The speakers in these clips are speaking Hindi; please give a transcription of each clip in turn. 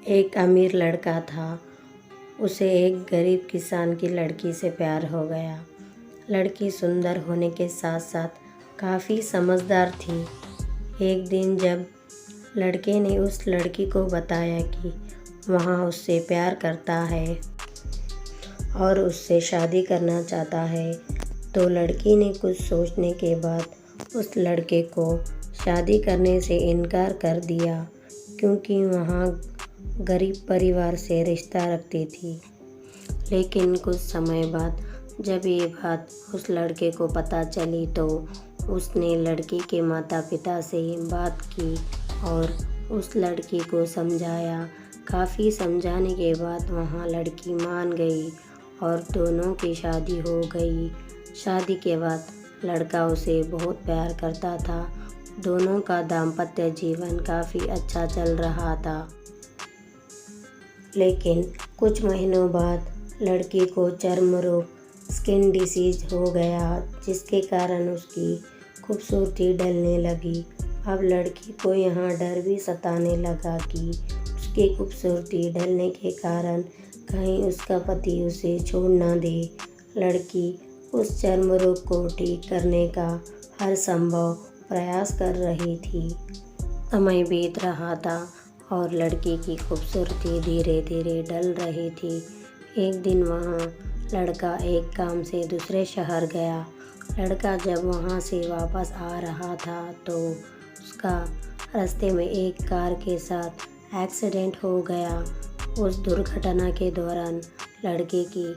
एक अमीर लड़का था। उसे एक गरीब किसान की लड़की से प्यार हो गया। लड़की सुंदर होने के साथ साथ काफ़ी समझदार थी। एक दिन जब लड़के ने उस लड़की को बताया कि वहाँ उससे प्यार करता है और उससे शादी करना चाहता है, तो लड़की ने कुछ सोचने के बाद उस लड़के को शादी करने से इनकार कर दिया, क्योंकि वहाँ गरीब परिवार से रिश्ता रखती थी। लेकिन कुछ समय बाद जब ये बात उस लड़के को पता चली, तो उसने लड़की के माता पिता से बात की और उस लड़की को समझाया। काफ़ी समझाने के बाद वहाँ लड़की मान गई और दोनों की शादी हो गई। शादी के बाद लड़का उसे बहुत प्यार करता था। दोनों का दाम्पत्य जीवन काफ़ी अच्छा चल रहा था। लेकिन कुछ महीनों बाद लड़की को चर्म रोग स्किन डिसीज हो गया, जिसके कारण उसकी खूबसूरती ढलने लगी। अब लड़की को यहाँ डर भी सताने लगा कि उसकी खूबसूरती ढलने के कारण कहीं उसका पति उसे छोड़ ना दे। लड़की उस चर्म रोग को ठीक करने का हर संभव प्रयास कर रही थी। समय बीत रहा था और लड़की की खूबसूरती धीरे धीरे ढल रही थी। एक दिन वहाँ लड़का एक काम से दूसरे शहर गया। लड़का जब वहाँ से वापस आ रहा था, तो उसका रास्ते में एक कार के साथ एक्सीडेंट हो गया। उस दुर्घटना के दौरान लड़के की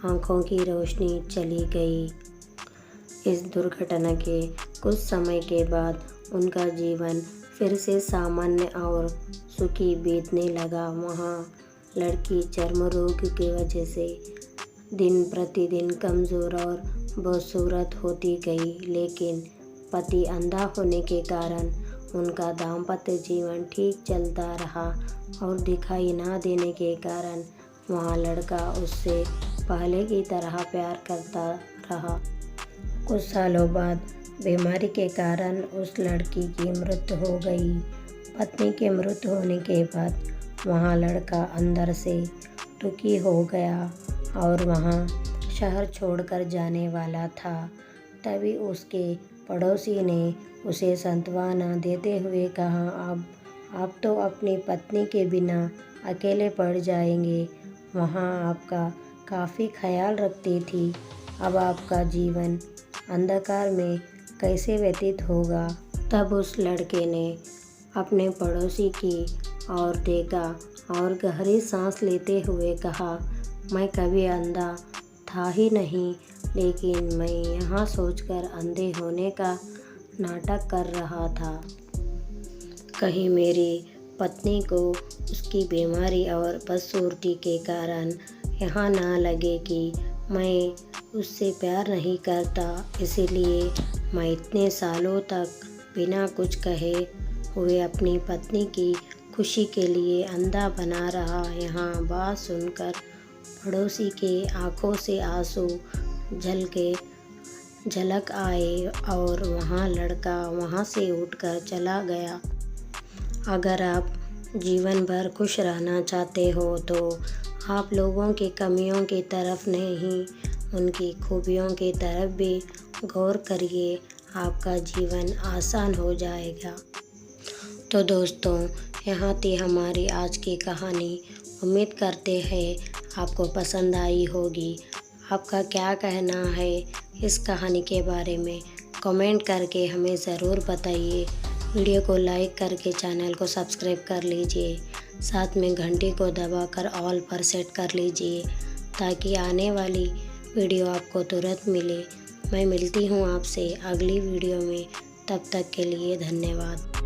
आंखों की रोशनी चली गई। इस दुर्घटना के कुछ समय के बाद उनका जीवन फिर से सामान्य और सुखी बीतने लगा। वहाँ लड़की चर्म रोग की वजह से दिन प्रतिदिन कमज़ोर और बदसूरत होती गई, लेकिन पति अंधा होने के कारण उनका दाम्पत्य जीवन ठीक चलता रहा और दिखाई ना देने के कारण वहाँ लड़का उससे पहले की तरह प्यार करता रहा। कुछ सालों बाद बीमारी के कारण उस लड़की की मृत्यु हो गई। पत्नी की मृत्यु होने के बाद वहाँ लड़का अंदर से दुखी हो गया और वहाँ शहर छोड़कर जाने वाला था। तभी उसके पड़ोसी ने उसे सांत्वना देते हुए कहा, अब आप तो अपनी पत्नी के बिना अकेले पड़ जाएंगे। वहाँ आपका काफ़ी ख्याल रखती थी। अब आपका जीवन अंधकार में कैसे व्यतीत होगा। तब उस लड़के ने अपने पड़ोसी की ओर देखा और गहरी सांस लेते हुए कहा, मैं कभी अंधा था ही नहीं, लेकिन मैं यहाँ सोचकर अंधे होने का नाटक कर रहा था। कहीं मेरी पत्नी को उसकी बीमारी और बदसूरती के कारण यहाँ ना लगे कि मैं उससे प्यार नहीं करता। इसीलिए मैं इतने सालों तक बिना कुछ कहे हुए अपनी पत्नी की खुशी के लिए अंधा बना रहा। यहाँ बात सुनकर पड़ोसी के आंखों से आंसू झलक आए और वहाँ लड़का वहाँ से उठकर चला गया। अगर आप जीवन भर खुश रहना चाहते हो, तो आप लोगों की कमियों की तरफ नहीं, उनकी खूबियों की तरफ भी गौर करिए। आपका जीवन आसान हो जाएगा। तो दोस्तों, यहाँ थी हमारी आज की कहानी। उम्मीद करते हैं आपको पसंद आई होगी। आपका क्या कहना है इस कहानी के बारे में कमेंट करके हमें ज़रूर बताइए। वीडियो को लाइक करके चैनल को सब्सक्राइब कर लीजिए। साथ में घंटी को दबाकर ऑल पर सेट कर लीजिए, ताकि आने वाली वीडियो आपको तुरंत मिले। मैं मिलती हूँ आपसे अगली वीडियो में। तब तक के लिए धन्यवाद।